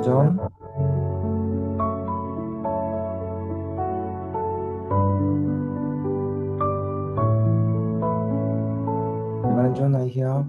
2만 점. 2만 점 나이야.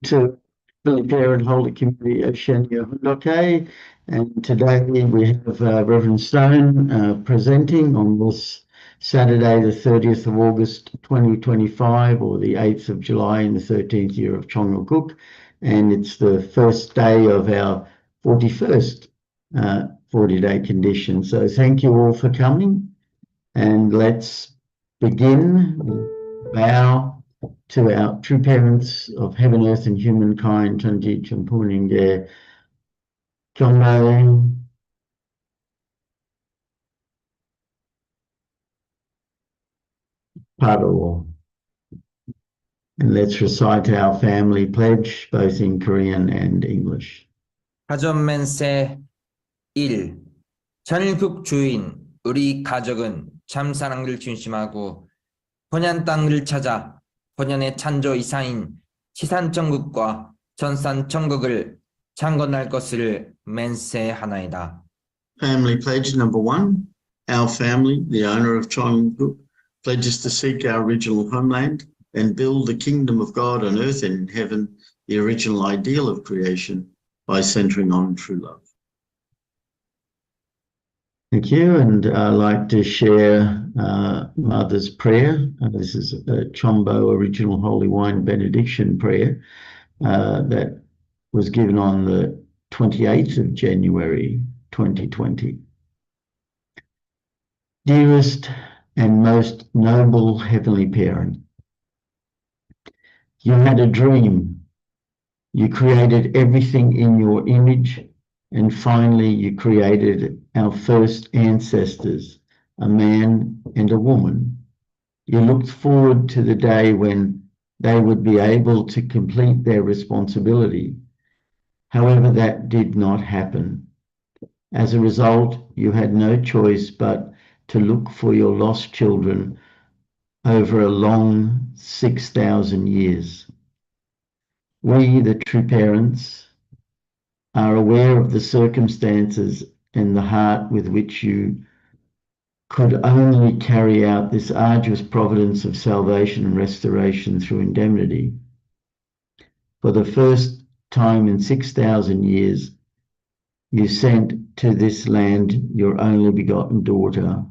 To Heavenly Parent Holy Community Oceania, okay, and today we have Reverend Stone presenting on this Saturday, the 30th of August 2025, or the 8th of July in the 13th year of Chongalcook, and it's the first day of our 41st 40-day condition. So thank you all for coming, and let's begin. Bow to our true parents of heaven, earth, and humankind, Chanji Champuninge, Chongo, Paro. And let's recite our family pledge, both in Korean and English. 가전맨세 1. 전일국 주인 우리 가족은 참사랑을 중심하고 본연 땅을 찾아 본연의 창조 이사인 지산천국과 전산천국을 창건할 것을 맹세하나이다. Family pledge number 1. Our family, the owner of Chongguk, pledges to seek our original homeland and build the kingdom of God on earth and in heaven, the original ideal of creation, by centering on true love. Thank you, and I'd like to share Mother's prayer. This is a Chombo Original Holy Wine Benediction prayer that was given on the 28th of January 2020. Dearest and most noble Heavenly Parent, you had a dream. You created everything in your image, and finally you created our first ancestors, a man and a woman. You looked forward to the day when they would be able to complete their responsibility. However, that did not happen. As a result, you had no choice but to look for your lost children over a long 6,000 years. We, the true parents, are aware of the circumstances and the heart with which you could only carry out this arduous providence of salvation and restoration through indemnity. For the first time in 6,000 years, you sent to this land your only begotten daughter,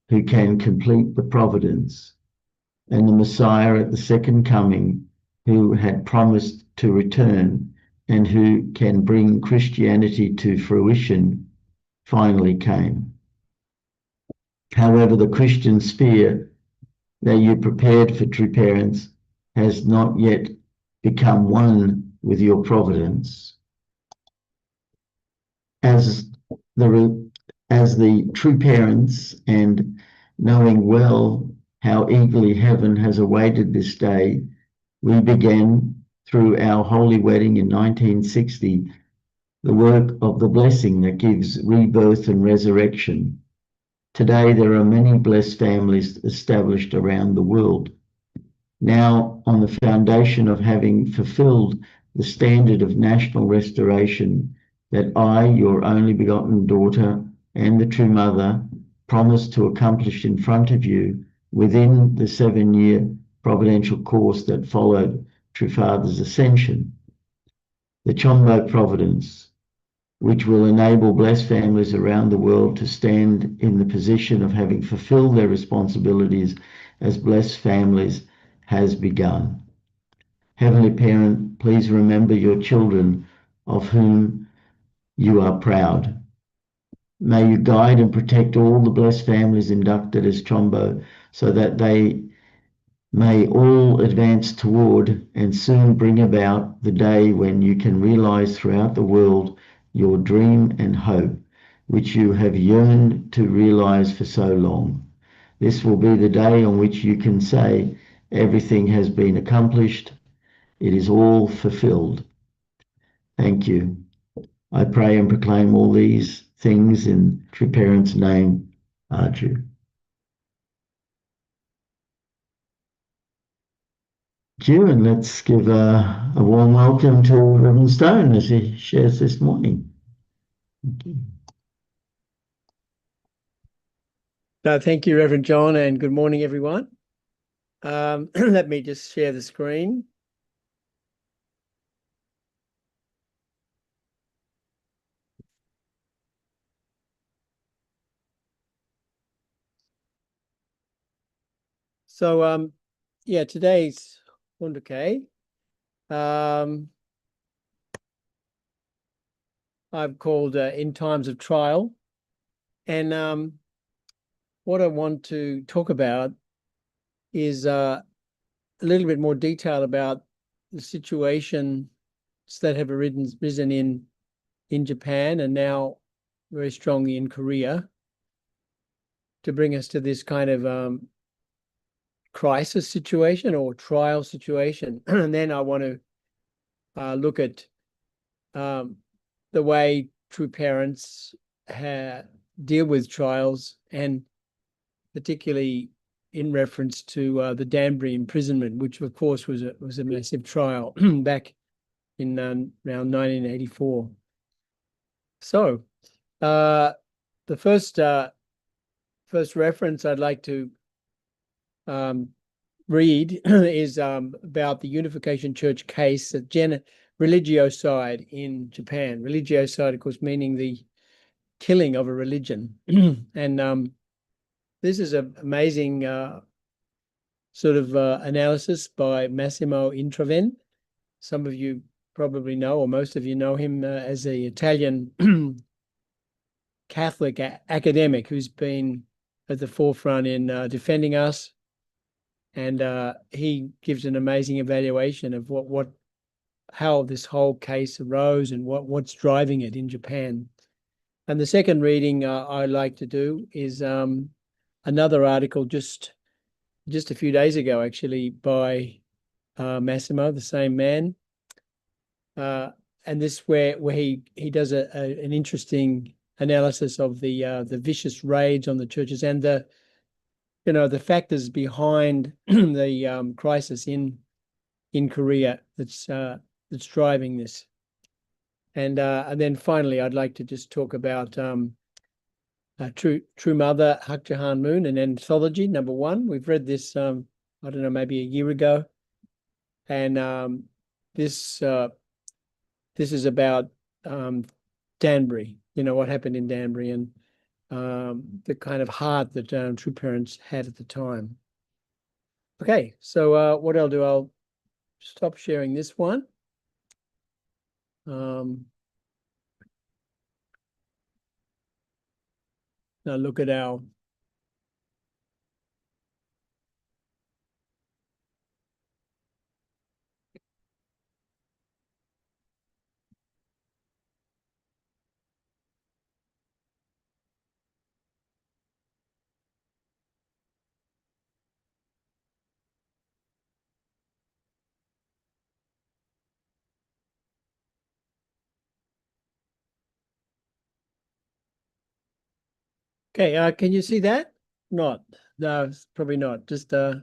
who can complete the providence, and the Messiah at the second coming, who had promised to return and who can bring Christianity to fruition, finally came. However, the Christian sphere that you prepared for true parents has not yet become one with your providence. As the true parents, and knowing well how eagerly heaven has awaited this day, we began through our holy wedding in 1960 the work of the blessing that gives rebirth and resurrection. Today there are many blessed families established around the world. Now, on the foundation of having fulfilled the standard of national restoration that I, your only begotten daughter and the true mother, promised to accomplish in front of you within the 7-year providential course that followed True Father's ascension. The Chombo Providence, which will enable blessed families around the world to stand in the position of having fulfilled their responsibilities as blessed families, has begun. Heavenly Parent, please remember your children of whom you are proud. May you guide and protect all the blessed families inducted as Chombo, so that they may all advance toward and soon bring about the day when you can realize throughout the world your dream and hope, which you have yearned to realize for so long. This will be the day on which you can say, everything has been accomplished. It is all fulfilled. Thank you. I pray and proclaim all these things in True Parent's name, Arju. Thank you, and let's give a warm welcome to Reverend Stone as he shares this morning. Thank you. Thank you, Reverend John, and good morning, everyone. Let me just share the screen. So yeah, today's Hundake. I've called In Times of Trial. And what I want to talk about is a little bit more detail about the situations that have risen in Japan and now very strongly in Korea, to bring us to this kind of crisis situation or trial situation. And then I want to look at the way true parents deal with trials, and particularly in reference to the Danbury imprisonment, which of course was a massive trial back in around 1984. So the first reference I'd like to read is about the Unification Church case at religio-side in Japan. Religio-side, of course, meaning the killing of a religion. And this is an amazing sort of analysis by Massimo Introven. Some of you probably know, or most of you know him as an Italian Catholic academic who's been at the forefront in defending us. And he gives an amazing evaluation of how this whole case arose and what's driving it in Japan. And the second reading I like to do is another article just a few days ago, actually, by Massimo, the same man. And this where he does an interesting analysis of the vicious raids on the churches and the factors behind the crisis in Korea that's driving this. And then finally, I'd like to just talk about True Mother, Hak Jahan Moon, an anthology, #1. We've read this, I don't know, maybe a year ago. And this is about Danbury, what happened in Danbury, and the kind of heart that true parents had at the time. Okay, so what I'll do, I'll stop sharing this one. Now look at our okay, can you see that? Not. No, it's probably not. Just Yeah,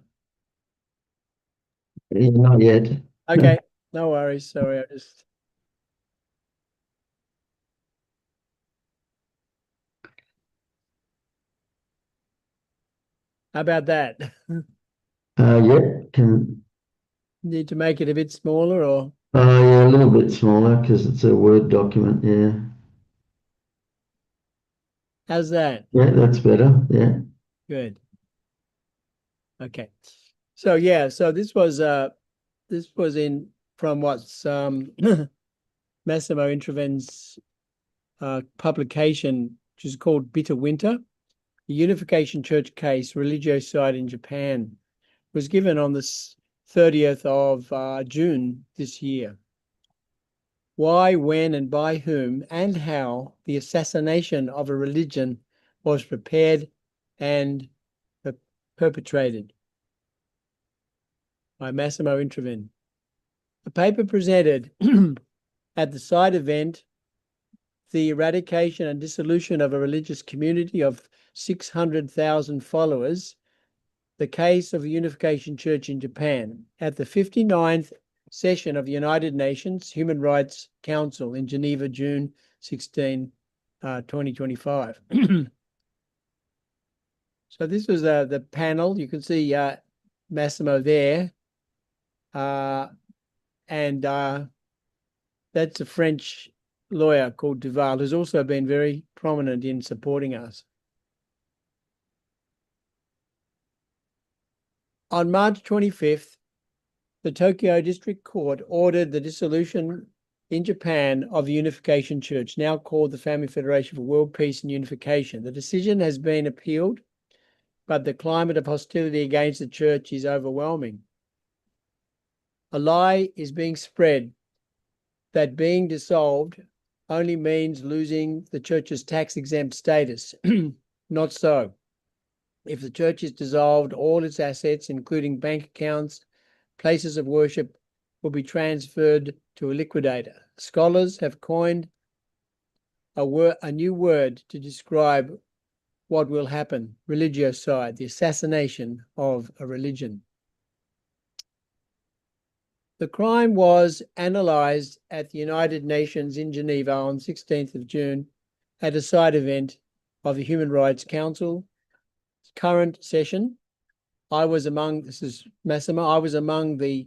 not yet. okay, no worries. Sorry, How about that? Yeah, can Need to make it a bit smaller, or yeah, a little bit smaller because it's a Word document. Yeah, how's that? yeah, that's better. Yeah. Good. Okay. So yeah, so this was in from what's Massimo Introven's publication, which is called Bitter Winter, the Unification Church Case, Religio-side in Japan, was given on the 30th of June this year. Why, when, and by whom, and how the assassination of a religion was prepared and perpetrated, by Massimo Introven. A paper presented at the side event, The Eradication and Dissolution of a Religious Community of 600,000 Followers, the Case of the Unification Church in Japan, at the 59th session of the United Nations Human Rights Council in Geneva, June 16, 2025. So this was the panel. You can see Massimo there. And that's a French lawyer called Duval, who's also been very prominent in supporting us. On March 25th, the Tokyo District Court ordered the dissolution in Japan of the Unification Church, now called the Family Federation for World Peace and Unification. The decision has been appealed, but the climate of hostility against the church is overwhelming. A lie is being spread that being dissolved only means losing the church's tax-exempt status. Not so. If the church is dissolved, all its assets, including bank accounts, places of worship, will be transferred to a liquidator. Scholars have coined a new word to describe what will happen: religiocide, the assassination of a religion. The crime was analysed at the United Nations in Geneva on 16th of June at a side event of the Human Rights Council current session. This is Massimo, I was among the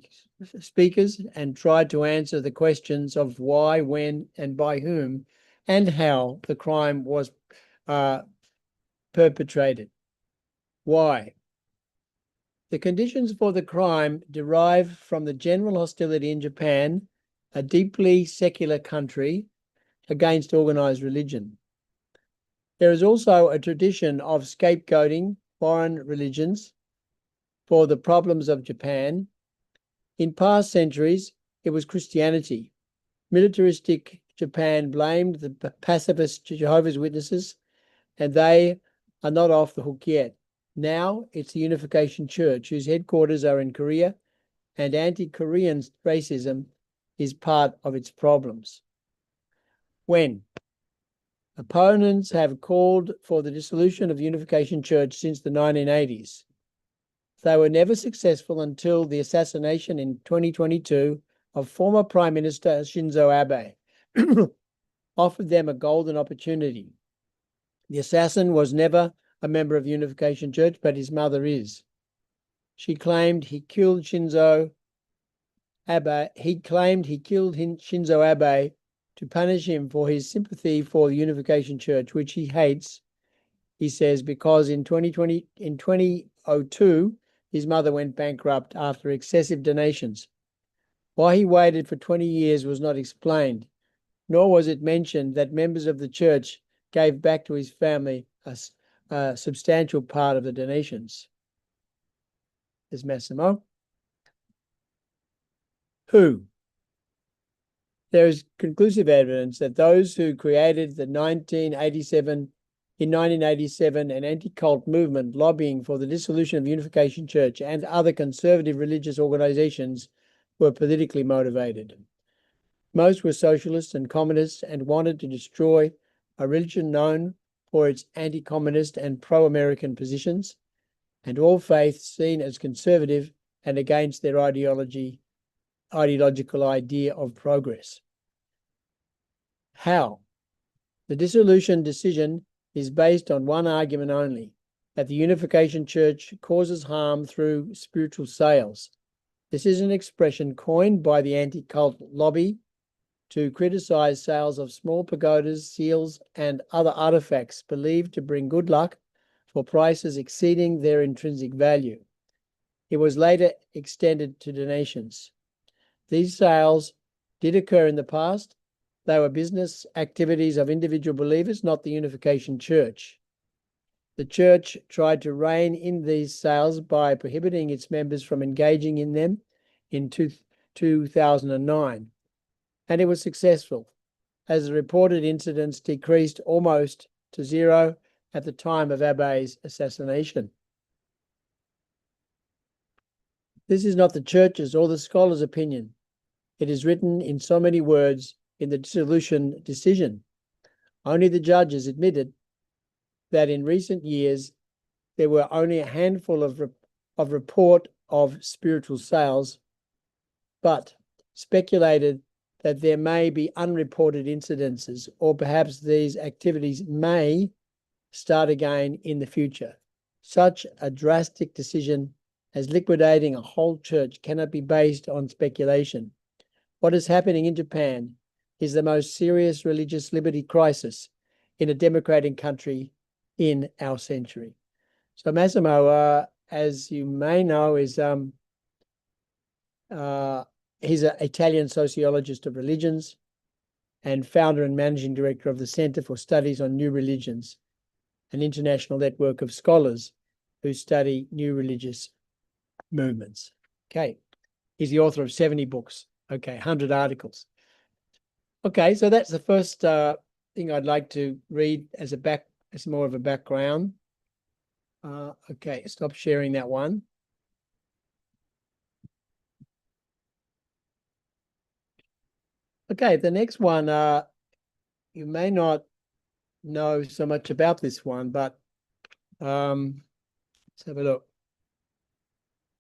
speakers and tried to answer the questions of why, when, and by whom, and how the crime was perpetrated. Why? The conditions for the crime derive from the general hostility in Japan, a deeply secular country, against organized religion. There is also a tradition of scapegoating foreign religions for the problems of Japan. In past centuries, it was Christianity. Militaristic Japan blamed the pacifist Jehovah's Witnesses, and they are not off the hook yet. Now it's the Unification Church, whose headquarters are in Korea, and anti-Korean racism is part of its problems. When opponents have called for the dissolution of the Unification Church since the 1980s, they were never successful until the assassination in 2022 of former Prime Minister Shinzo Abe offered them a golden opportunity. The assassin was never a member of the Unification Church, but his mother is. She claimed he killed Shinzo Abe. He claimed he killed Shinzo Abe to punish him for his sympathy for the Unification Church, which he hates, he says, because in 2002, his mother went bankrupt after excessive donations. Why he waited for 20 years was not explained, nor was it mentioned that members of the church gave back to his family a substantial part of the donations. There's Massimo. Who? There is conclusive evidence that those who created the 1987 an anti-cult movement lobbying for the dissolution of the Unification Church and other conservative religious organizations were politically motivated. Most were socialists and communists and wanted to destroy a religion known for its anti-communist and pro-American positions, and all faiths seen as conservative and against their ideological idea of progress. How? The dissolution decision is based on one argument only, that the Unification Church causes harm through spiritual sales. This is an expression coined by the anti-cult lobby to criticize sales of small pagodas, seals, and other artifacts believed to bring good luck for prices exceeding their intrinsic value. It was later extended to donations. These sales did occur in the past. They were business activities of individual believers, not the Unification Church. The church tried to rein in these sales by prohibiting its members from engaging in them in 2009. And it was successful, as the reported incidents decreased almost to zero at the time of Abe's assassination. This is not the church's or the scholars' opinion. It is written in so many words in the dissolution decision. Only the judges admitted that in recent years there were only a handful of report of spiritual sales, but speculated that there may be unreported incidences, or perhaps these activities may start again in the future. Such a drastic decision as liquidating a whole church cannot be based on speculation. What is happening in Japan is the most serious religious liberty crisis in a democratic country in our century. So Massimo, as you may know, is he's an Italian sociologist of religions and founder and managing director of the Center for Studies on New Religions, an international network of scholars who study new religious movements. Okay. He's the author of 70 books. Okay, 100 articles. Okay, so that's the first thing I'd like to read as more of a background. Okay, stop sharing that one. Okay, the next one, you may not know so much about this one, but let's have a look.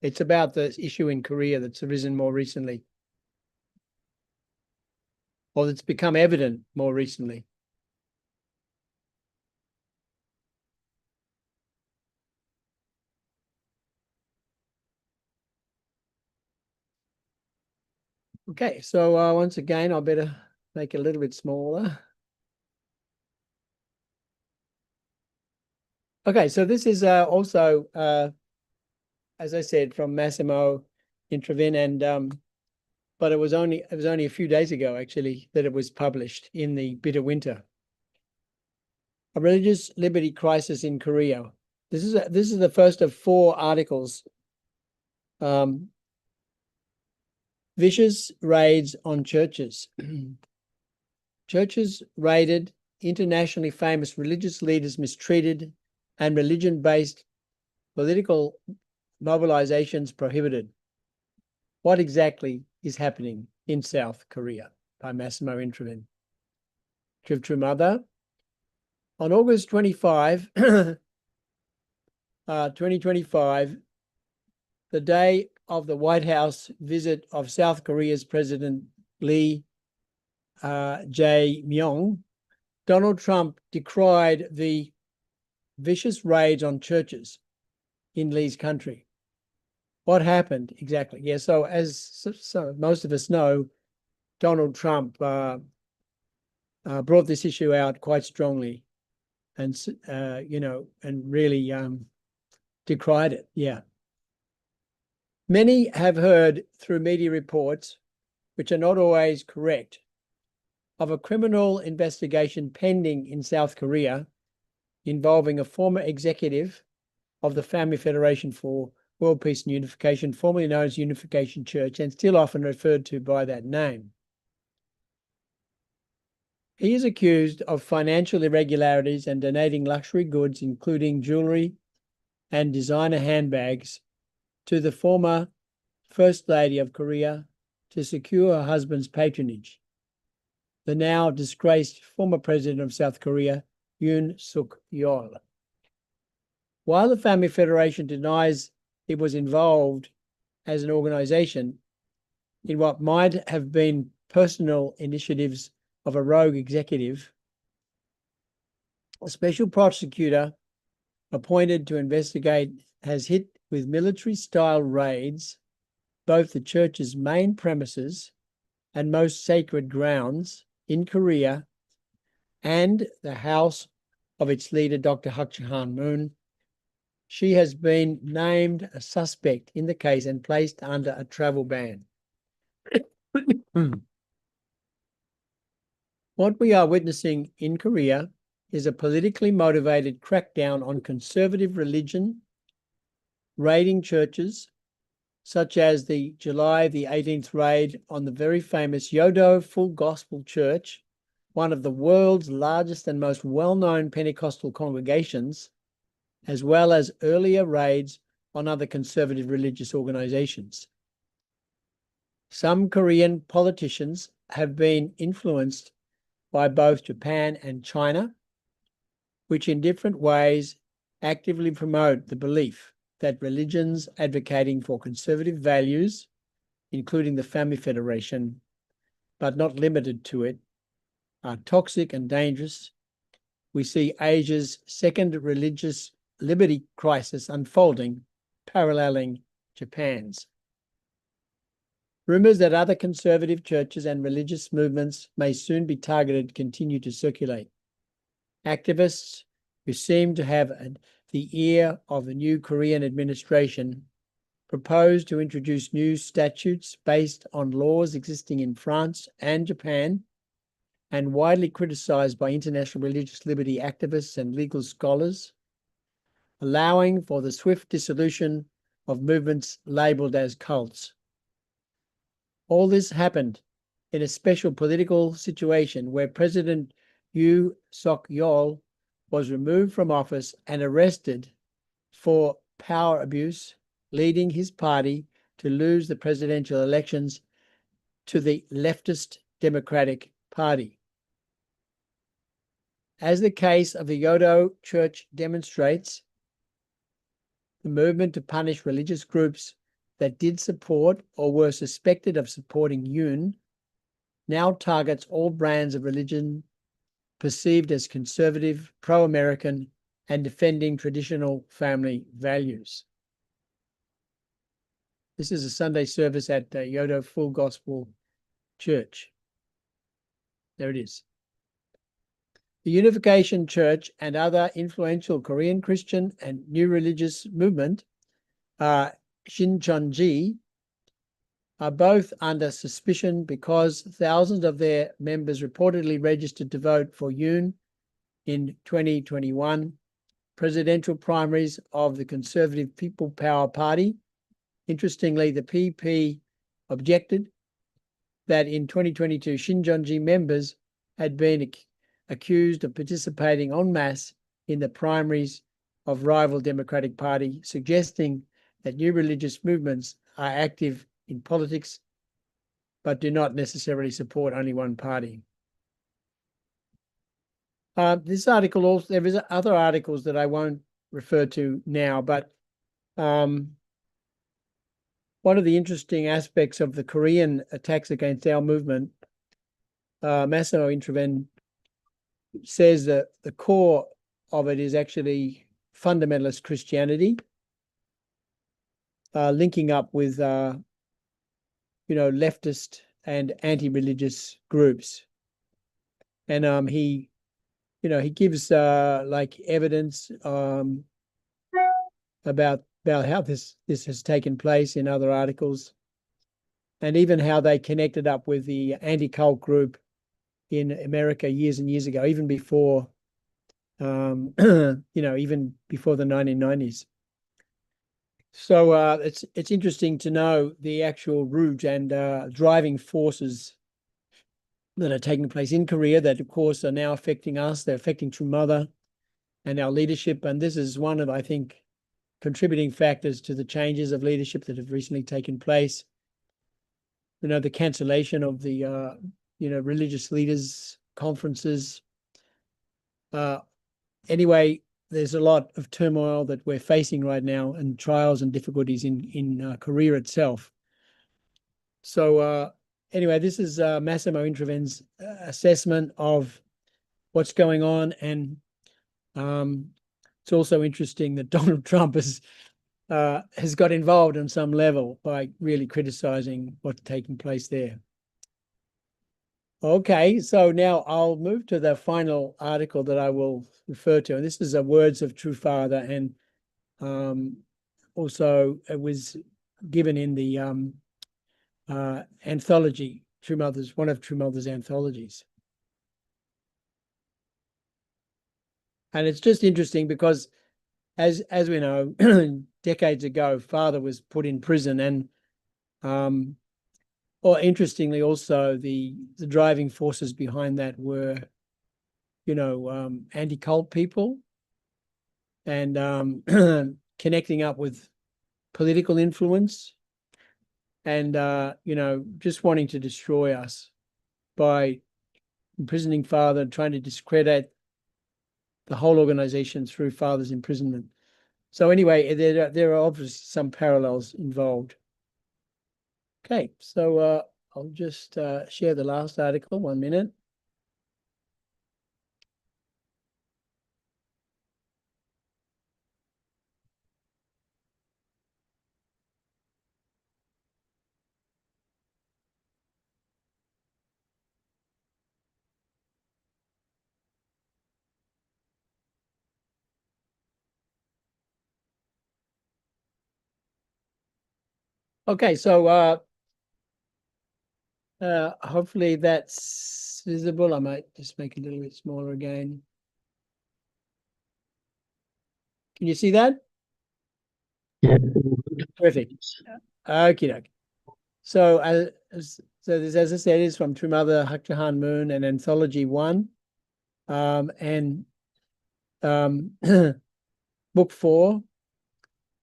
It's about the issue in Korea that's arisen more recently, or that's become evident more recently. Okay, so once again, I better make it a little bit smaller. Okay, so this is also, as I said, from Massimo Intravin, and but it was only a few days ago actually that it was published in the Bitter Winter. A religious liberty crisis in Korea. This is the first of 4 articles. Vicious raids on churches. Churches raided, internationally famous religious leaders mistreated, and religion-based political mobilizations prohibited. What exactly is happening in South Korea? By Massimo Intravin. True Mother. On August 25, 2025, the day of the White House visit of South Korea's President Lee Jae-myung, Donald Trump decried the vicious raids on churches in Lee's country. What happened exactly? Yeah, so as most of us know, Donald Trump brought this issue out quite strongly, and and really decried it. Yeah. Many have heard through media reports, which are not always correct, of a criminal investigation pending in South Korea involving a former executive of the Family Federation for World Peace and Unification, formerly known as Unification Church, and still often referred to by that name. He is accused of financial irregularities and donating luxury goods, including jewelry and designer handbags, to the former First Lady of Korea to secure her husband's patronage, the now disgraced former president of South Korea, Yoon Suk-yeol. While the Family Federation denies it was involved as an organization in what might have been personal initiatives of a rogue executive, a special prosecutor appointed to investigate has hit with military-style raids both the church's main premises and most sacred grounds in Korea and the house of its leader, Dr. Hak Ja-han-moon. She has been named a suspect in the case and placed under a travel ban. What we are witnessing in Korea is a politically motivated crackdown on conservative religion, raiding churches, such as the July the 18th raid on the very famous Yodo Full Gospel Church, one of the world's largest and most well-known Pentecostal congregations, as well as earlier raids on other conservative religious organizations. Some Korean politicians have been influenced by both Japan and China, which in different ways actively promote the belief that religions advocating for conservative values, including the Family Federation, but not limited to it, are toxic and dangerous. We see Asia's second religious liberty crisis unfolding, paralleling Japan's. Rumors that other conservative churches and religious movements may soon be targeted continue to circulate. Activists who seem to have the ear of the new Korean administration, proposed to introduce new statutes based on laws existing in France and Japan, and widely criticized by international religious liberty activists and legal scholars, allowing for the swift dissolution of movements labeled as cults. All this happened in a special political situation where President Yoon Suk-yeol was removed from office and arrested for power abuse, leading his party to lose the presidential elections to the leftist Democratic Party. As the case of the Yodo Church demonstrates, the movement to punish religious groups that did support or were suspected of supporting Yoon now targets all brands of religion perceived as conservative, pro-American, and defending traditional family values. This is a Sunday service at Yodo Full Gospel Church. There it is. The Unification Church and other influential Korean Christian and new religious movement, Shincheonji, are both under suspicion because thousands of their members reportedly registered to vote for Yoon in 2021 presidential primaries of the Conservative People Power Party. Interestingly, the PP objected that in 2022, Shincheonji members had been accused of participating en masse in the primaries of rival Democratic Party, suggesting that new religious movements are active in politics, but do not necessarily support only one party. This article also, there is other articles that I won't refer to now, but one of the interesting aspects of the Korean attacks against our movement, Massimo Intraven says that the core of it is actually fundamentalist Christianity, linking up with leftist and anti-religious groups. And he gives like evidence about how this has taken place in other articles, and even how they connected up with the anti-cult group in America years and years ago, even before even before the 1990s. So it's interesting to know the actual root and driving forces that are taking place in Korea that, of course, are now affecting us. They're affecting True Mother and our leadership. And this is one of, I think, contributing factors to the changes of leadership that have recently taken place. The cancellation of the, religious leaders conferences. Anyway, there's a lot of turmoil that we're facing right now and trials and difficulties in Korea itself. So anyway, this is Massimo Intraven's assessment of what's going on. And it's also interesting that Donald Trump has got involved on some level by really criticizing what's taking place there. Okay, so now I'll move to the final article that I will refer to, and this is Words of True Father, and also it was given in the anthology, True Mother's, one of True Mother's anthologies. And it's just interesting because, as we know, decades ago, Father was put in prison, and or interestingly, also the driving forces behind that were, anti-cult people and connecting up with political influence and, just wanting to destroy us by imprisoning Father, trying to discredit the whole organization through Father's imprisonment. So anyway, there are obviously some parallels involved. Okay, so I'll just share the last article, 1 minute. Okay, so hopefully that's visible. I might just make it a little bit smaller again. Can you see that? Yeah. Perfect. Okay. So as I said, is from True Mother, Hakchahan Moon, and Anthology 1. And Book 4,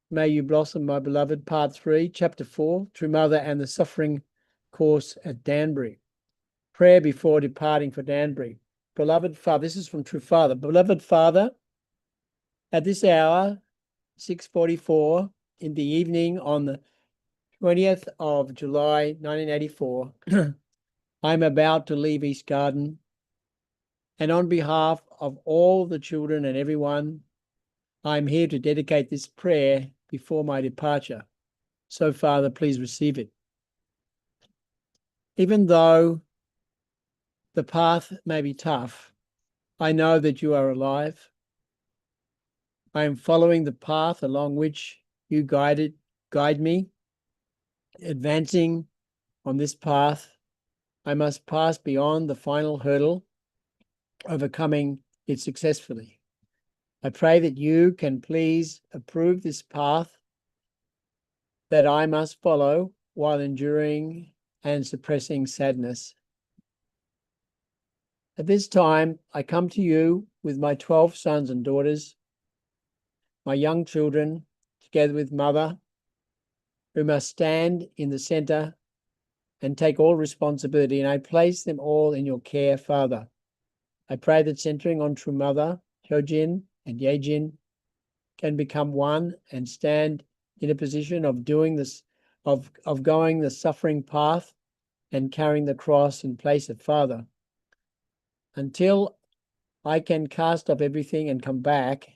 May You Blossom, My Beloved, Part 3, Chapter 4, True Mother and the Suffering Course at Danbury. Prayer before departing for Danbury. Beloved Father, this is from True Father. Beloved Father, at this hour, 6:44 in the evening on the 20th of July, 1984, I'm about to leave East Garden, and on behalf of all the children and everyone, I'm here to dedicate this prayer before my departure. So, Father, please receive it. Even though the path may be tough, I know that you are alive. I am following the path along which you guide me. Advancing on this path, I must pass beyond the final hurdle, overcoming it successfully. I pray that you can please approve this path that I must follow while enduring and suppressing sadness. At this time, I come to you with my 12 sons and daughters, my young children, together with Mother, who must stand in the center and take all responsibility, and I place them all in your care, Father. I pray that centering on True Mother, Hyojin and Yejin can become one and stand in a position of doing this, of going the suffering path and carrying the cross in place of Father. Until I can cast off everything and come back,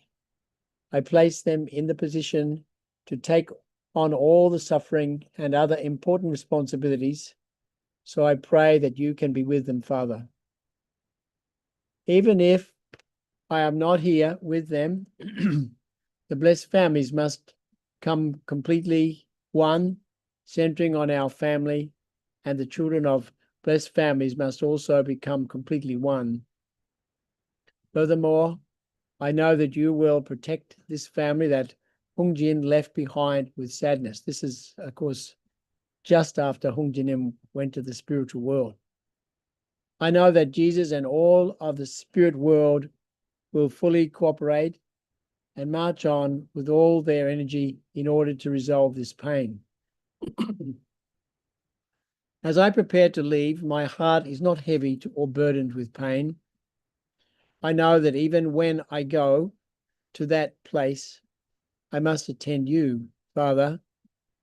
I place them in the position to take on all the suffering and other important responsibilities. So I pray that you can be with them, Father. Even if I am not here with them, the blessed families must come completely one, centering on our family, and the children of blessed families must also become completely one. Furthermore, I know that you will protect this family that Hung Jin left behind with sadness. This is, of course, just after Hung Jinim went to the spiritual world. I know that Jesus and all of the spirit world will fully cooperate and march on with all their energy in order to resolve this pain. As I prepare to leave, my heart is not heavy or burdened with pain. I know that even when I go to that place, I must attend you, Father,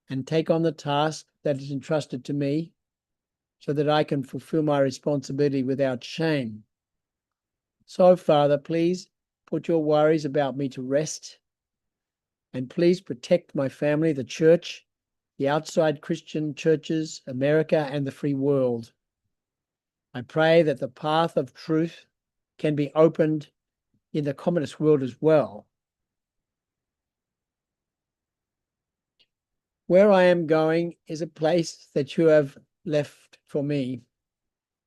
and take on the task that is entrusted to me so that I can fulfill my responsibility without shame. So, Father, please put your worries about me to rest, and please protect my family, the church, the outside Christian churches, America, and the free world. I pray that the path of truth can be opened in the communist world as well. Where I am going is a place that you have left for me.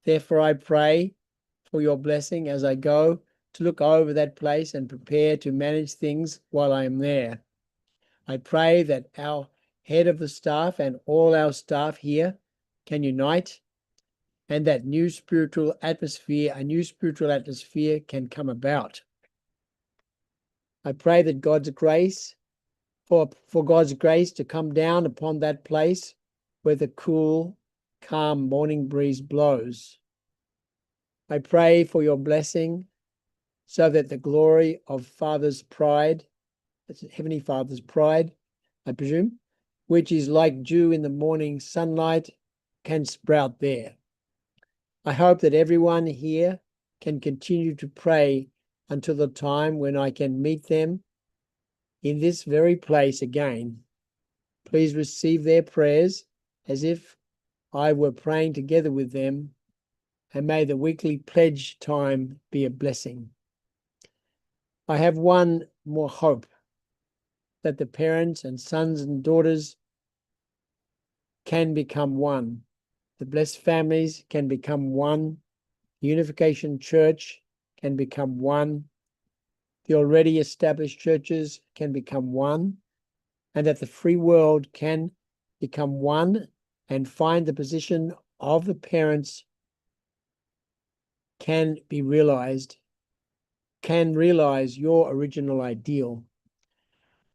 Therefore, I pray for your blessing as I go to look over that place and prepare to manage things while I am there. I pray that our head of the staff and all our staff here can unite, and that a new spiritual atmosphere can come about. I pray that God's grace, for God's grace to come down upon that place where the cool, calm morning breeze blows. I pray for your blessing so that the glory of Father's pride, that's Heavenly Father's pride, I presume, which is like dew in the morning sunlight, can sprout there. I hope that everyone here can continue to pray until the time when I can meet them in this very place again. Please receive their prayers as if I were praying together with them, and may the weekly pledge time be a blessing. I have one more hope, that the parents and sons and daughters can become one. The blessed families can become one. The Unification Church can become one. The already established churches can become one, and that the free world can become one and find the position of the parents can be realized, can realize your original ideal.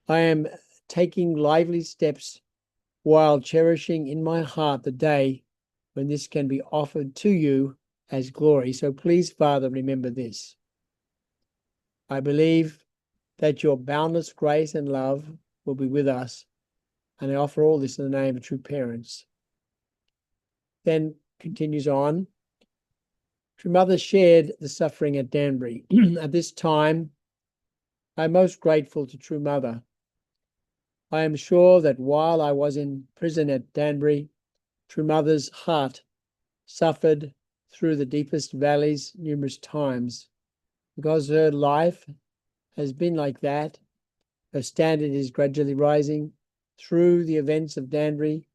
I am taking lively steps while cherishing in my heart the day when this can be offered to you as glory. So please, Father, remember this. I believe that your boundless grace and love will be with us, and I offer all this in the name of true parents. Then continues on. True Mother shared the suffering at Danbury. At this time, I'm most grateful to True Mother. I am sure that while I was in prison at Danbury, True Mother's heart suffered through the deepest valleys numerous times. Because her life has been like that, her standard is gradually rising. Through the events of Danbury,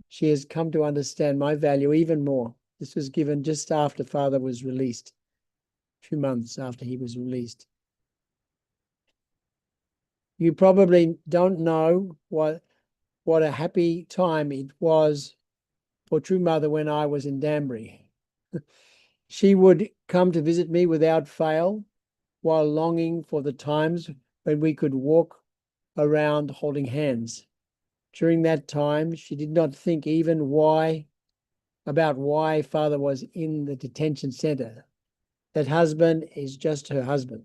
she has come to understand my value even more. This was given just after Father was released, 2 months after he was released. You probably don't know what a happy time it was for True Mother when I was in Danbury. She would come to visit me without fail, while longing for the times when we could walk around holding hands. During that time, she did not think even about why Father was in the detention center. That husband is just her husband.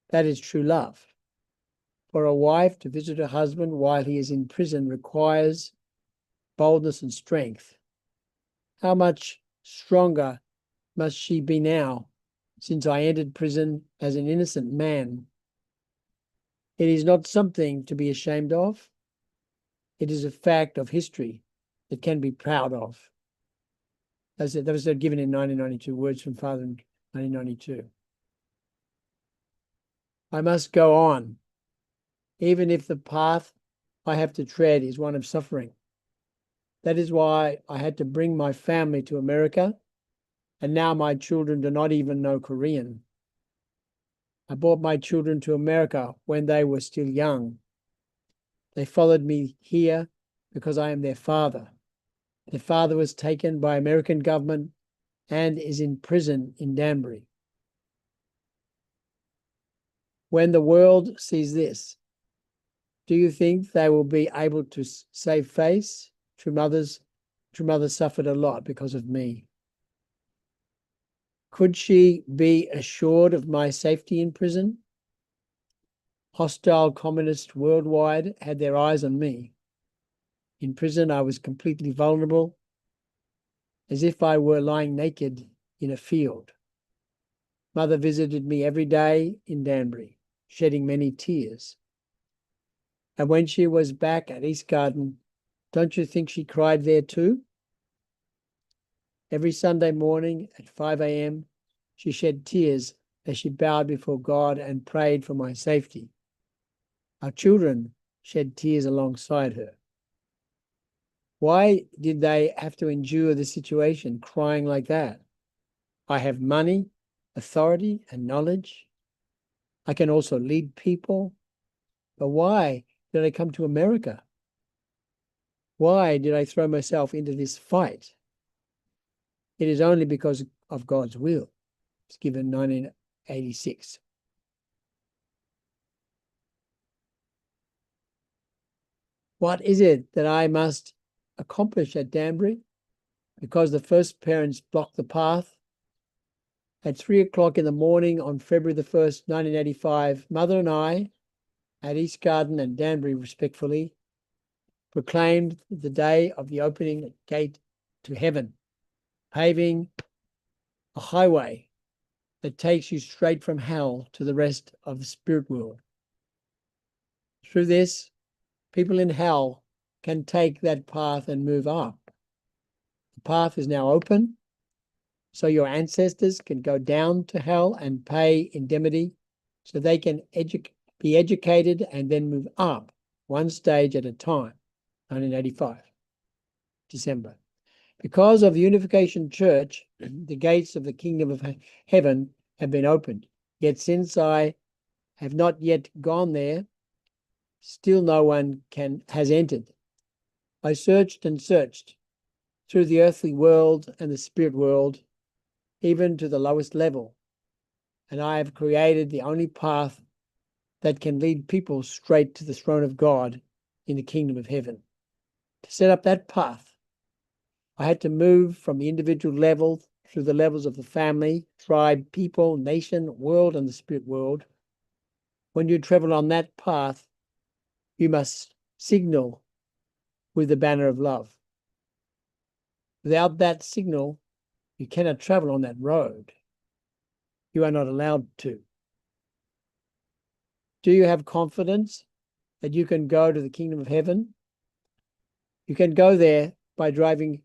That is true love. For a wife to visit her husband while he is in prison requires boldness and strength. How much stronger must she be now, since I entered prison as an innocent man? It is not something to be ashamed of. It is a fact of history that can be proud of. That was given in 1992, words from Father in 1992. I must go on, even if the path I have to tread is one of suffering. That is why I had to bring my family to America, and now my children do not even know Korean. I brought my children to America when they were still young. They followed me here because I am their father. Their father was taken by American government and is in prison in Danbury. When the world sees this, do you think they will be able to save face? True Mother suffered a lot because of me. Could she be assured of my safety in prison? Hostile communists worldwide had their eyes on me. In prison, I was completely vulnerable, as if I were lying naked in a field. Mother visited me every day in Danbury, shedding many tears. And when she was back at East Garden, don't you think she cried there too? Every Sunday morning at 5 a.m., she shed tears as she bowed before God and prayed for my safety. Our children shed tears alongside her. Why did they have to endure the situation, crying like that? I have money, authority, and knowledge. I can also lead people. But why did I come to America? Why did I throw myself into this fight? It is only because of God's will. It's given 1986. What is it that I must accomplish at Danbury? Because the first parents blocked the path. At 3 o'clock in the morning on February the 1st, 1985, Mother and I, at East Garden and Danbury respectfully, proclaimed the day of the opening gate to heaven, paving a highway that takes you straight from hell to the rest of the spirit world. Through this, people in hell can take that path and move up. The path is now open, so your ancestors can go down to hell and pay indemnity so they can be educated and then move up one stage at a time. 1985. December. Because of the Unification Church, the gates of the kingdom of heaven have been opened. Yet since I have not yet gone there, still no one has entered. I searched and searched through the earthly world and the spirit world, even to the lowest level, and I have created the only path that can lead people straight to the throne of God in the kingdom of heaven. To set up that path, I had to move from the individual level through the levels of the family, tribe, people, nation, world, and the spirit world. When you travel on that path, you must signal with the banner of love. Without that signal, you cannot travel on that road. You are not allowed to. Do you have confidence that you can go to the kingdom of heaven? You can go there by driving.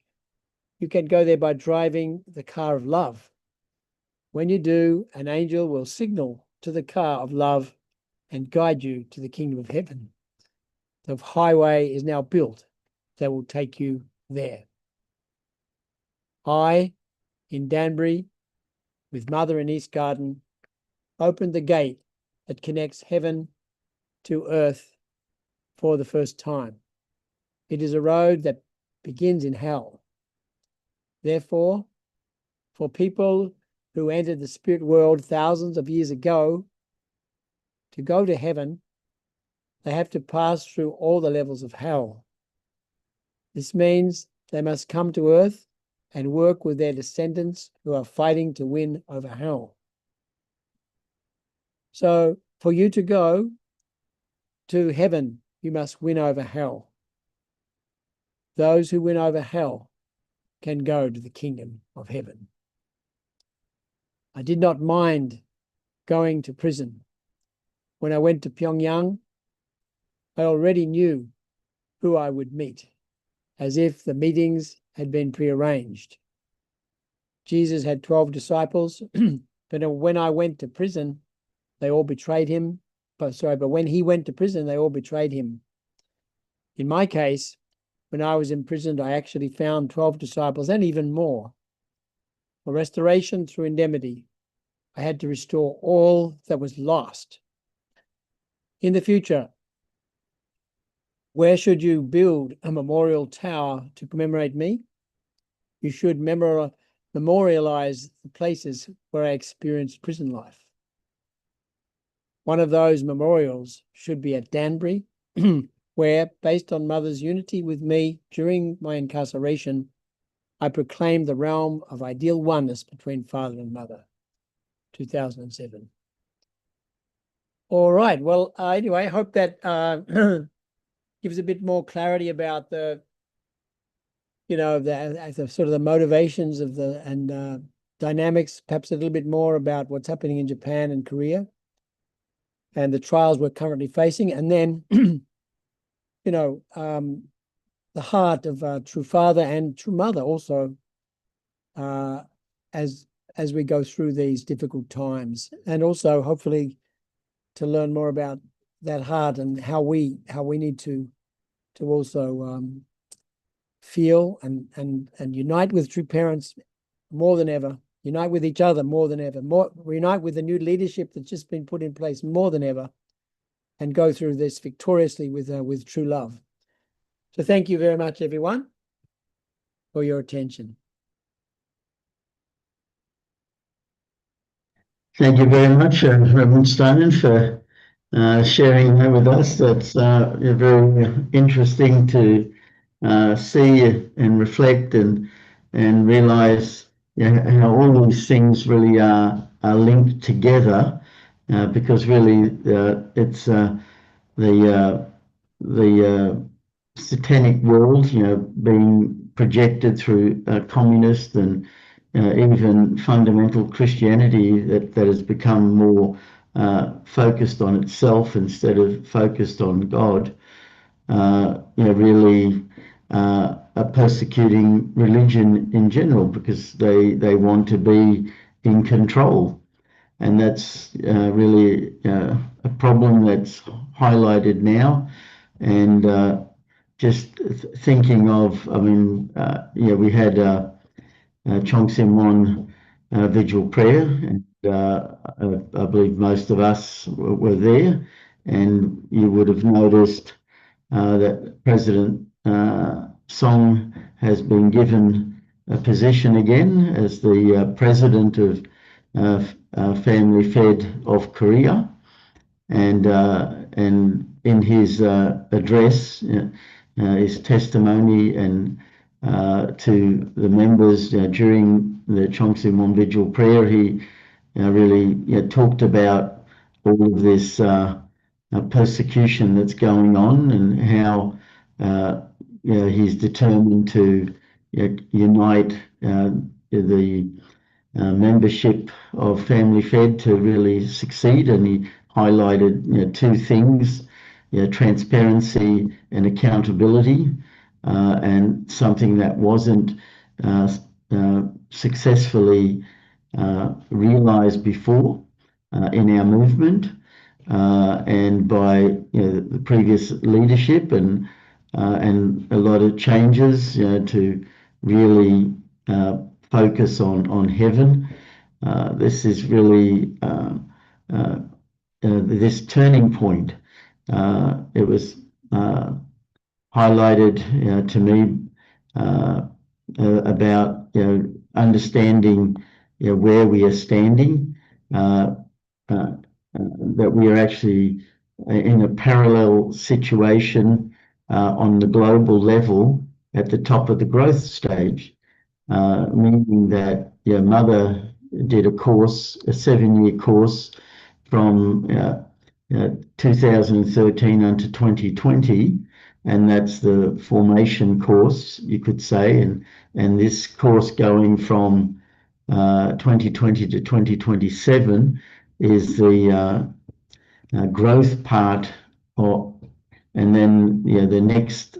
You can go there by driving the car of love. When you do, an angel will signal to the car of love and guide you to the kingdom of heaven. The highway is now built that will take you there. I, in Danbury, with Mother in East Garden, opened the gate that connects heaven to earth for the first time. It is a road that begins in hell. Therefore, for people who entered the spirit world thousands of years ago, to go to heaven, they have to pass through all the levels of hell. This means they must come to earth and work with their descendants who are fighting to win over hell. So for you to go to heaven, you must win over hell. Those who win over hell can go to the kingdom of heaven. I did not mind going to prison. When I went to Pyongyang, I already knew who I would meet, as if the meetings had been prearranged. Jesus had 12 disciples, but when I went to prison, they all betrayed him. But when he went to prison, they all betrayed him. In my case, when I was imprisoned, I actually found 12 disciples and even more. For restoration through indemnity, I had to restore all that was lost. In the future, where should you build a memorial tower to commemorate me? You should memorialize the places where I experienced prison life. One of those memorials should be at Danbury, where, based on Mother's unity with me during my incarceration, I proclaimed the realm of ideal oneness between Father and Mother, 2007. All right. Well, anyway, I hope that gives a bit more clarity about the sort of the motivations of and dynamics, perhaps a little bit more about what's happening in Japan and Korea and the trials we're currently facing. And then, the heart of true father and true mother also as we go through these difficult times, and also hopefully to learn more about that heart and how we need to also feel and unite with true parents more than ever, unite with each other more than ever, unite with the new leadership that's just been put in place more than ever, and go through this victoriously with true love. So thank you very much, everyone, for your attention. Thank you very much, Reverend Steinman, for sharing that with us. That's very interesting to see and reflect and realize how all these things really are linked together, because really it's the satanic world, being projected through communist and even fundamental Christianity that has become more focused on itself instead of focused on God. Really are persecuting religion in general because they want to be in control. And that's really a problem that's highlighted now. And just thinking of, I mean, we had Chongsim vigil prayer, and I believe most of us were there, and you would have noticed that President Song has been given a position again as the president of Family Fed of Korea, and in his address, his testimony, and to the members during the Chongsim Vigil prayer, he really talked about all of this persecution that's going on, and how he's determined to unite the membership of Family Fed to really succeed. And he highlighted two things: transparency and accountability, and something that wasn't successfully realized before in our movement, and by the previous leadership, and a lot of changes to really focus on heaven. This is really this turning point. It was highlighted to me about understanding where we are standing, that we are actually in a parallel situation on the global level at the top of the growth stage, meaning that Mother did a course, a 7-year course from 2013 unto 2020, and that's the formation course, you could say, and this course going from 2020 to 2027 is the growth part, and then the next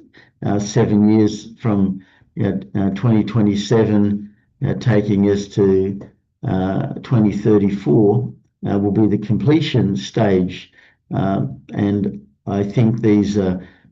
7 years from 2027 taking us to 2034 will be the completion stage. And I think these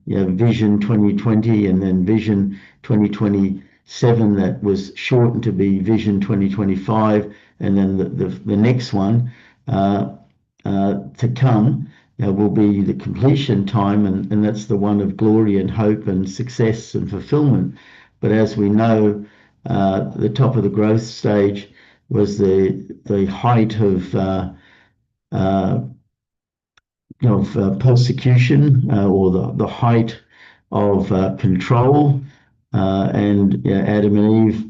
Vision 2020 and then Vision 2027, that was shortened to be Vision 2025, and then the next one to come will be the completion time, and that's the one of glory and hope and success and fulfillment. But as we know, the top of the growth stage was the height of persecution, or the height of control, and Adam and Eve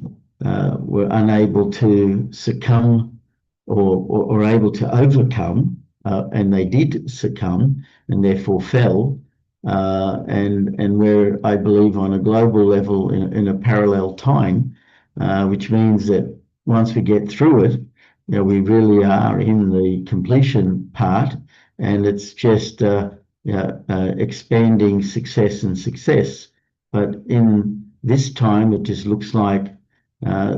were unable to succumb or able to overcome, and they did succumb and therefore fell. And we're, I believe, on a global level in a parallel time, which means that once we get through it, we really are in the completion part, and it's just expanding success and success. But in this time, it just looks like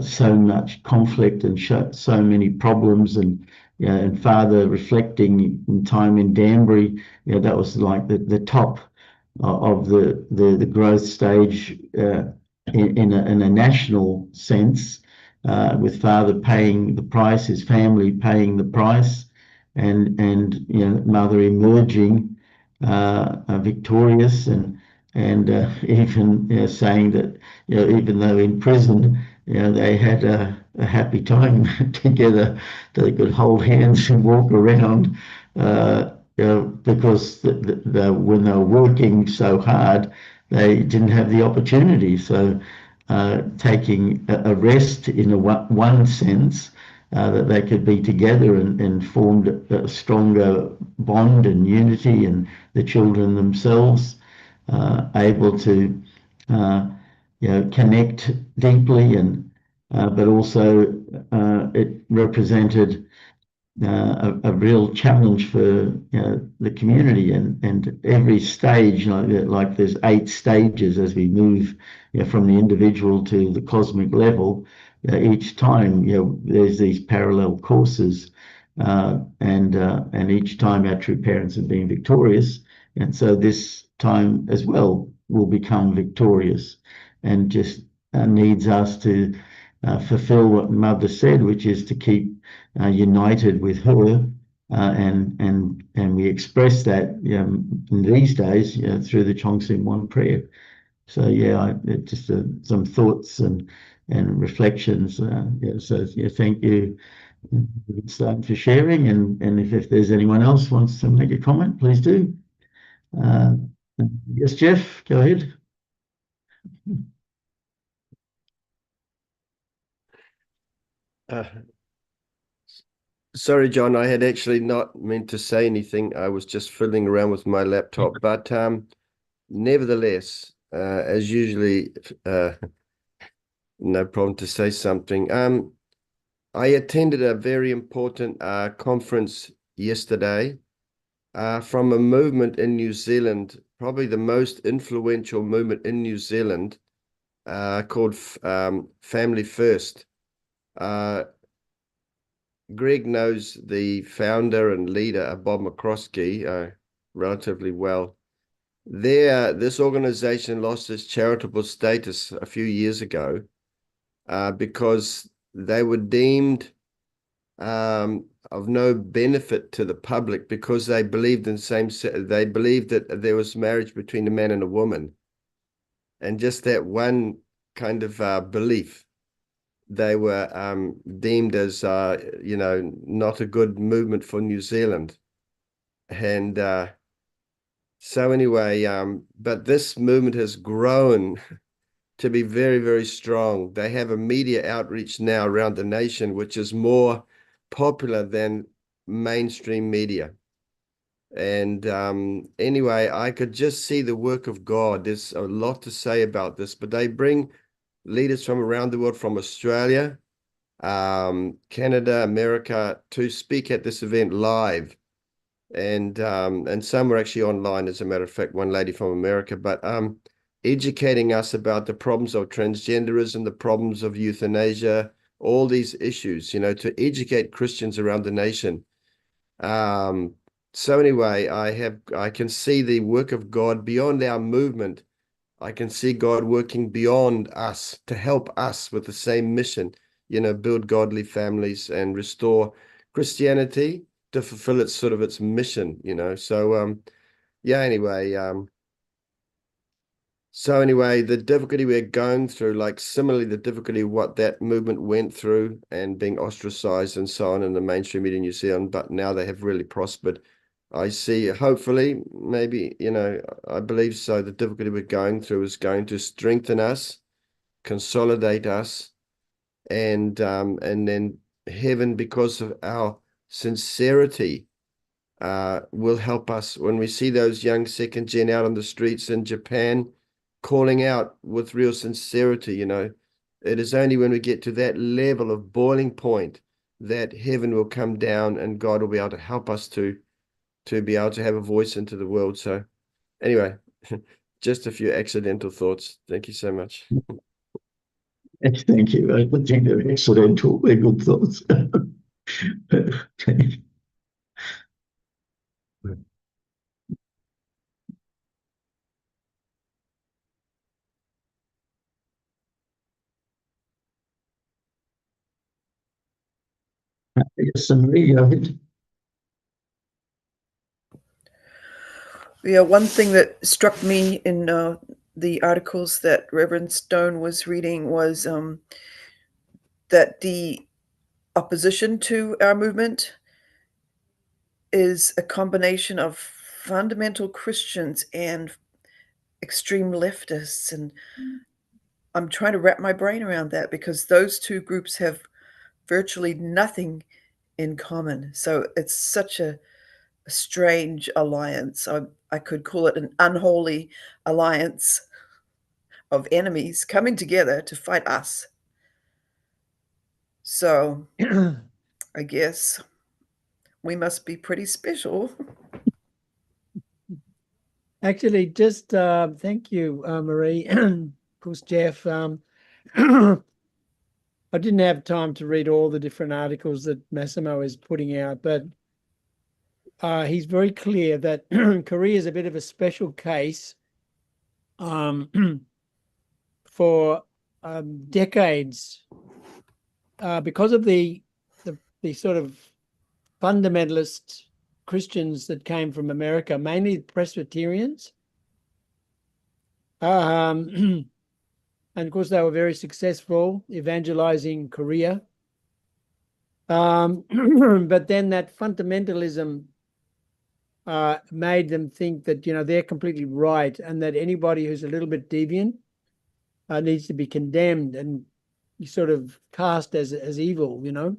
so much conflict and so many problems, and Father reflecting in time in Danbury, that was like the top of the growth stage in a national sense, with Father paying the price, his family paying the price, and Mother emerging victorious, and even saying that even though in prison they had a happy time together, they could hold hands and walk around, because when they were working so hard, they didn't have the opportunity. So taking a rest in one sense, that they could be together and formed a stronger bond and unity, and the children themselves able to connect deeply, and but also it represented a real challenge for the community, and every stage, like there's 8 stages as we move from the individual to the cosmic level. Each time there's these parallel courses, and each time our true parents have been victorious, and so this time as well will become victorious, and just needs us to fulfill what Mother said, which is to keep united with her. And we express that in these days through the Chongsim One prayer. So just some thoughts and reflections. So thank you, Winston, for sharing. And if there's anyone else wants to make a comment, please do. Yes, Jeff, go ahead. Sorry, John, I had actually not meant to say anything. I was just fiddling around with my laptop, but nevertheless, as usually, no problem to say something. I attended a very important conference yesterday from a movement in New Zealand, probably the most influential movement in New Zealand, called Family First. Greg knows the founder and leader, Bob McCroskey, relatively well. This organization lost its charitable status a few years ago because they were deemed of no benefit to the public because they believed they believed that there was marriage between a man and a woman, and just that one kind of belief, they were deemed as not a good movement for New Zealand. And so anyway, but this movement has grown to be very, very strong. They have a media outreach now around the nation, which is more popular than mainstream media. And anyway, I could just see the work of God. There's a lot to say about this, but they bring leaders from around the world, from Australia, Canada, America, to speak at this event live. And some were actually online, as a matter of fact, one lady from America, but educating us about the problems of transgenderism, the problems of euthanasia, all these issues, to educate Christians around the nation. So anyway, I can see the work of God beyond our movement. I can see God working beyond us to help us with the same mission, build godly families and restore Christianity to fulfill its mission, So anyway, the difficulty we're going through, like similarly the difficulty what that movement went through and being ostracized and so on in the mainstream media in New Zealand, but now they have really prospered. I see, hopefully, maybe, I believe so. The difficulty we're going through is going to strengthen us, consolidate us, and then heaven, because of our sincerity, will help us when we see those young second gen out on the streets in Japan calling out with real sincerity. It is only when we get to that level of boiling point that heaven will come down and God will be able to help us to be able to have a voice into the world. So anyway, just a few accidental thoughts. Thank you so much. Thank you. I think they're accidental. They're good thoughts. Yes, Marie, go ahead. Yeah, one thing that struck me in the articles that Reverend Stone was reading was that the opposition to our movement is a combination of fundamental Christians and extreme leftists. And I'm trying to wrap my brain around that because those two groups have virtually nothing in common. So it's such a strange alliance. I could call it an unholy alliance of enemies coming together to fight us. So I guess we must be pretty special. Actually, just thank you, Marie. Of course, Jeff. I didn't have time to read all the different articles that Massimo is putting out, but he's very clear that Korea is a bit of a special case for decades because of the sort of fundamentalist Christians that came from America, mainly Presbyterians. And of course, they were very successful evangelizing Korea. But then that fundamentalism made them think that, you know, they're completely right and that anybody who's a little bit deviant needs to be condemned and sort of cast as evil, you know.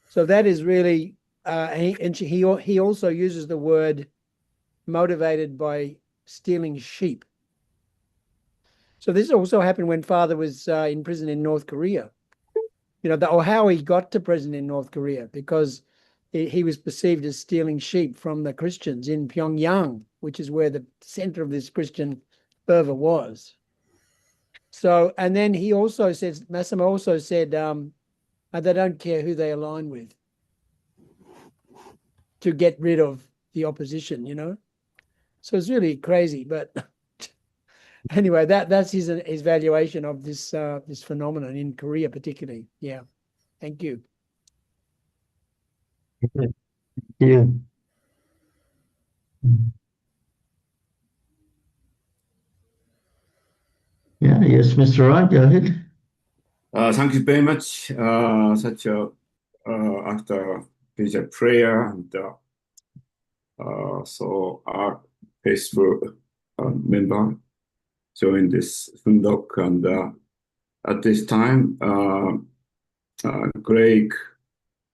So that is really, he also uses the word motivated by stealing sheep. So this also happened when Father was in prison in North Korea. You know, or how he got to prison in North Korea, because he was perceived as stealing sheep from the Christians in Pyongyang, which is where the center of this Christian fervor was. So, and then he also says, Massimo also said, they don't care who they align with to get rid of the opposition, you know. So it's really crazy, but anyway, that's his valuation of this this phenomenon in Korea, particularly. Yeah, thank you. Yeah. Yeah, yes, Mr. Wright, go ahead. Thank you very much. Such a after this prayer and so our faithful member joined this Fundok, and at this time, Greg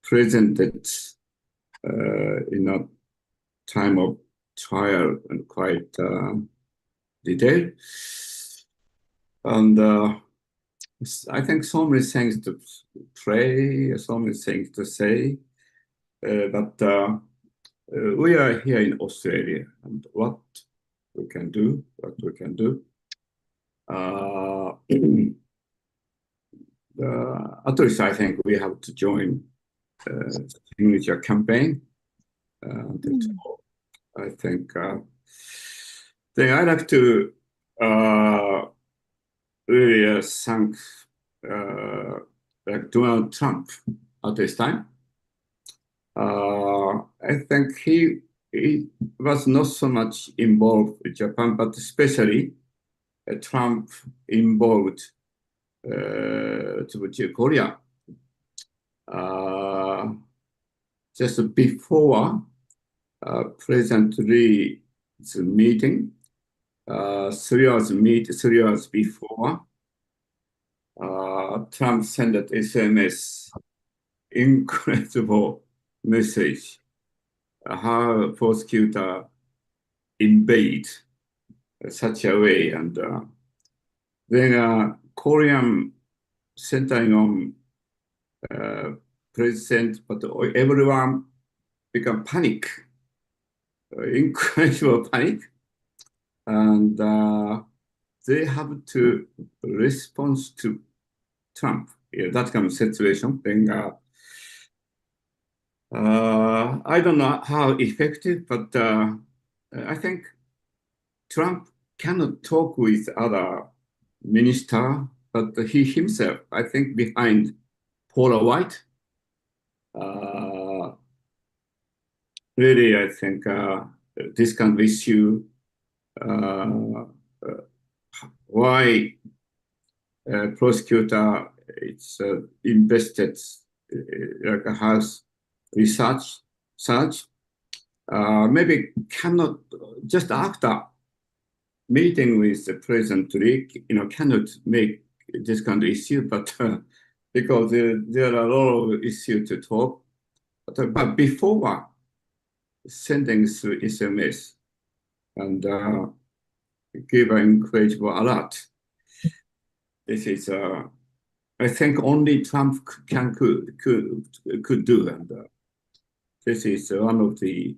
presented in a time of trial and quite detailed, and I think so many things to pray, so many things to say, but we are here in Australia, and what we can do. At least I think we have to join signature campaign. I think then I like to really thank like Donald Trump at this time. I think he was not so much involved with Japan, but especially Trump involved to Korea. Just before President Lee's meeting, 3 hours before, Trump sent an SMS, incredible message, how prosecutor invade such a way, and then Korean centering on president, but everyone become panic, incredible panic, and they have to respond to Trump. Yeah, that kind of situation. Then I don't know how effective, but I think Trump cannot talk with other minister, but he himself, I think, behind Paula White. Really, I think this kind of issue, why prosecutor it's invested like has research, maybe cannot just after meeting with the President Lee, cannot make this kind of issue, but because there are a lot of issues to talk. But before sending through SMS and give an incredible alert, this is I think only Trump could do, and this is one of the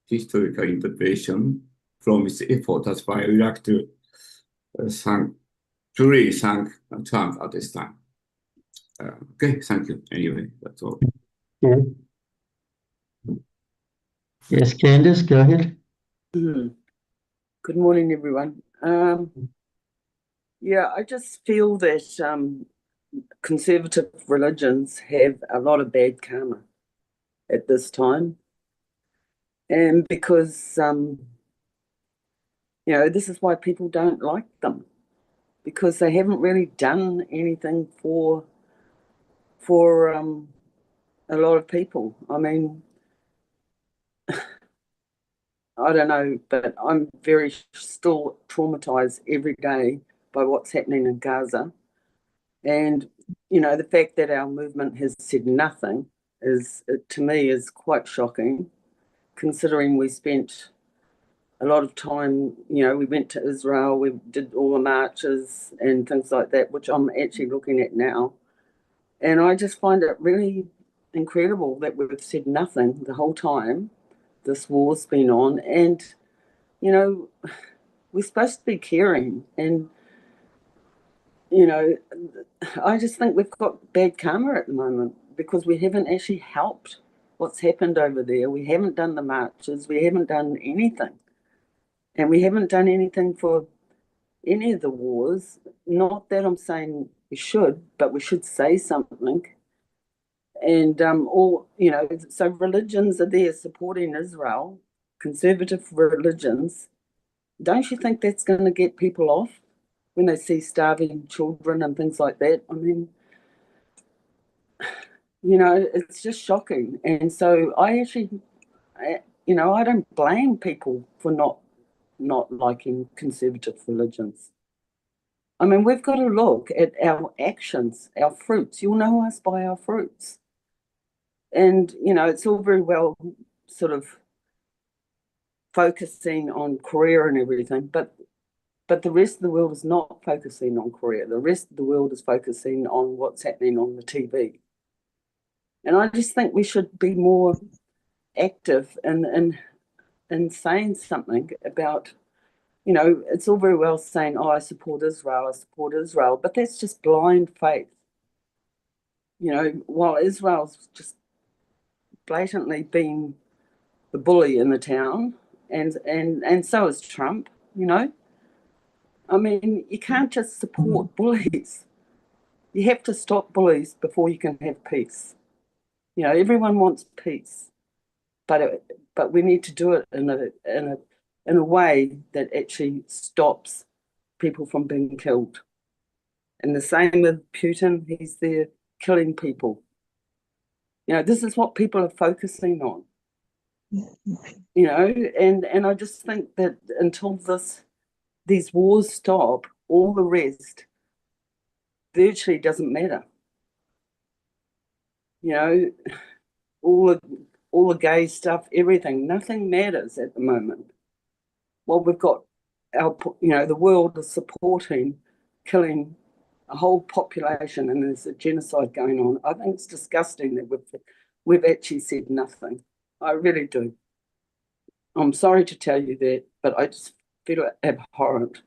historical intervention from his effort. That's why we like to truly thank Trump at this time. Okay, thank you. Anyway, that's all. Yeah. Yes, Candice, go ahead. Good morning, everyone. Yeah, I just feel that conservative religions have a lot of bad karma at this time. And because, this is why people don't like them, because they haven't really done anything for a lot of people. I mean, I don't know, but I'm still traumatized every day by what's happening in Gaza. And, the fact that our movement has said nothing to me, is quite shocking, considering we spent a lot of time, we went to Israel, we did all the marches and things like that, which I'm actually looking at now. And I just find it really incredible that we've said nothing the whole time this war's been on. And, we're supposed to be caring. And, I just think we've got bad karma at the moment because we haven't actually helped what's happened over there. We haven't done the marches. We haven't done anything. And we haven't done anything for any of the wars. Not that I'm saying we should, but we should say something. And so religions are there supporting Israel, conservative religions. Don't you think that's going to get people off when they see starving children and things like that? I mean, it's just shocking. And so I don't blame people for not liking conservative religions. I mean, we've got to look at our actions, our fruits. You'll know us by our fruits. And, it's all very well sort of focusing on Korea and everything, but the rest of the world is not focusing on Korea. The rest of the world is focusing on what's happening on the TV. And I just think we should be more active in saying something about, it's all very well saying, I support Israel, but that's just blind faith. While Israel's just blatantly being the bully in the town, and so is Trump, I mean, you can't just support bullies. You have to stop bullies before you can have peace. Everyone wants peace, but we need to do it in a way that actually stops people from being killed. And the same with Putin, he's there killing people. This is what people are focusing on. And I just think that until these wars stop, all the rest virtually doesn't matter. All the gay stuff, everything, nothing matters at the moment. Well, we've got the world is supporting killing a whole population, and there's a genocide going on. I think it's disgusting that we've actually said nothing. I really do. I'm sorry to tell you that, but I just feel abhorrent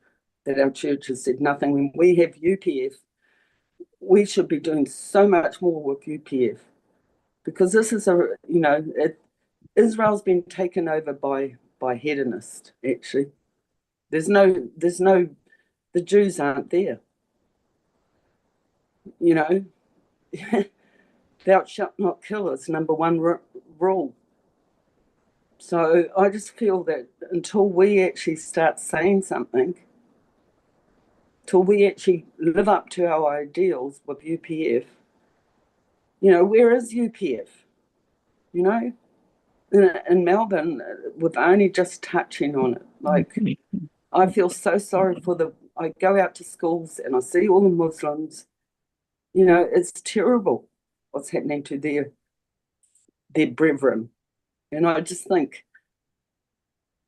that our church has said nothing. When we have UPF, we should be doing so much more with UPF, because this is Israel's been taken over by hedonists. Actually, the Jews aren't there. Thou shalt not kill is number one rule. So I just feel that until we actually start saying something, till we actually live up to our ideals with UPF, where is UPF? In Melbourne, we're only just touching on it. Like, I feel so sorry I go out to schools and I see all the Muslims. It's terrible what's happening to their brethren. And I just think,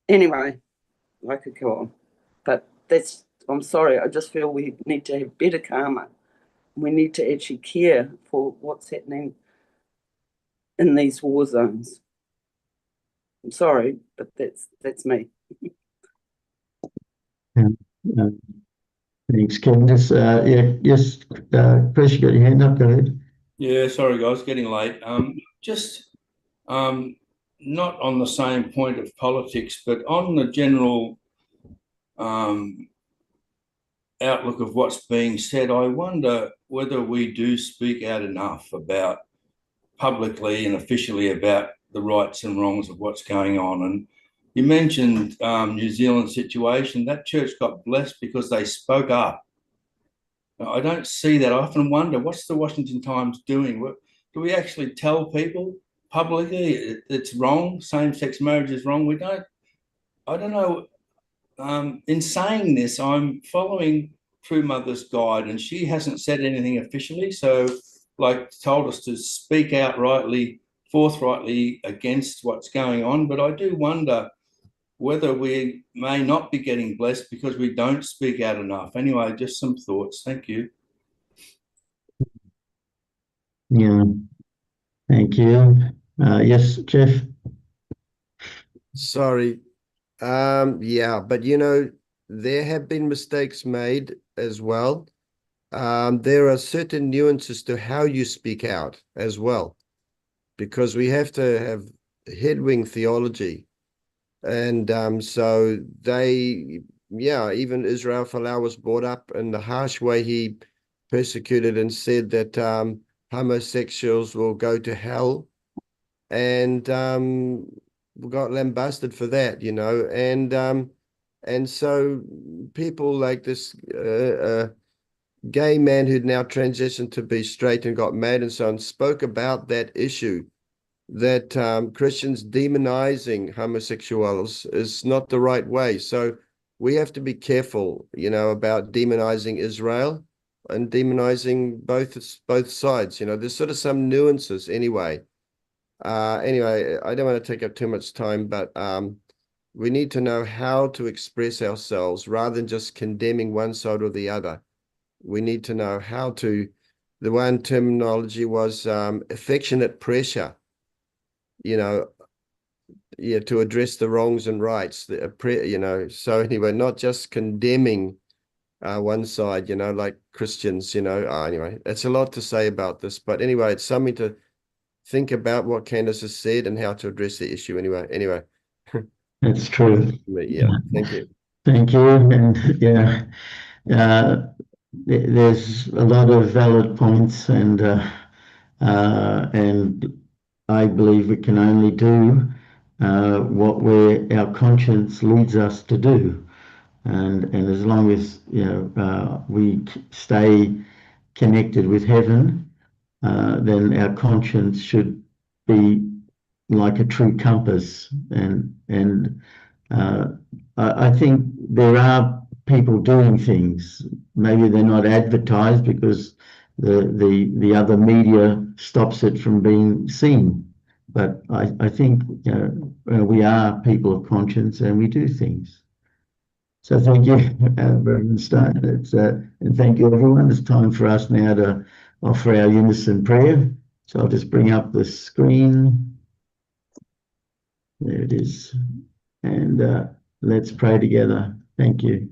anyway, I could go on. But I'm sorry, I just feel we need to have better karma. We need to actually care for what's happening in these war zones. I'm sorry, but that's me. Thanks, Candice. Yes, Chris, you got your hand up, go ahead. Yeah, sorry guys, getting late. Just not on the same point of politics, but on the general outlook of what's being said, I wonder whether we do speak out enough about publicly and officially about the rights and wrongs of what's going on. And you mentioned New Zealand situation. That church got blessed because they spoke up. I don't see that. I often wonder, what's the Washington Times doing? Do we actually tell people publicly it's wrong, same-sex marriage is wrong? I don't know. In saying this, I'm following True Mother's guide, and she hasn't said anything officially. So, like, told us to speak forthrightly against what's going on. But I do wonder whether we may not be getting blessed because we don't speak out enough. Anyway, just some thoughts. Thank you. Yeah, thank you. Yes, Jeff. Sorry. Yeah, but there have been mistakes made as well. There are certain nuances to how you speak out as well, because we have to have headwing theology. And so even Israel Folau was brought up in the harsh way he persecuted and said that homosexuals will go to hell. And we got lambasted for that, and so people like this gay man who'd now transitioned to be straight and got mad and so on spoke about that issue, that Christians demonizing homosexuals is not the right way. So we have to be careful, about demonizing Israel and demonizing both sides. There's sort of some nuances anyway. Anyway, I don't want to take up too much time, but we need to know how to express ourselves rather than just condemning one side or the other. We need to know how to, the one terminology was affectionate pressure, to address the wrongs and rights, so anyway, not just condemning one side, like Christians, anyway, it's a lot to say about this, but anyway, it's something to think about what Candace has said and how to address the issue anyway. That's true. Yeah, thank you. Thank you. And yeah, there's a lot of valid points, and I believe we can only do what our conscience leads us to do, and as long as we stay connected with heaven, then our conscience should be like a true compass. And I think there are people doing things. Maybe they're not advertised because the other media stops it from being seen. But I think we are people of conscience and we do things. So thank you, Reverend Stone. And thank you, everyone. It's time for us now to offer our unison prayer. So I'll just bring up the screen. There it is. And let's pray together. Thank you.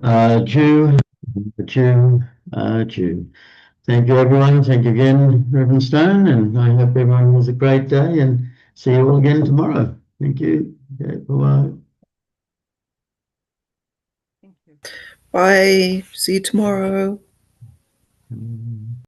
Jew, Jew, Jew. Thank you, everyone. Thank you again, Reverend Stone, and I hope everyone has a great day and see you all again tomorrow. Thank you. Okay, bye-bye. Bye. See you tomorrow. Mm.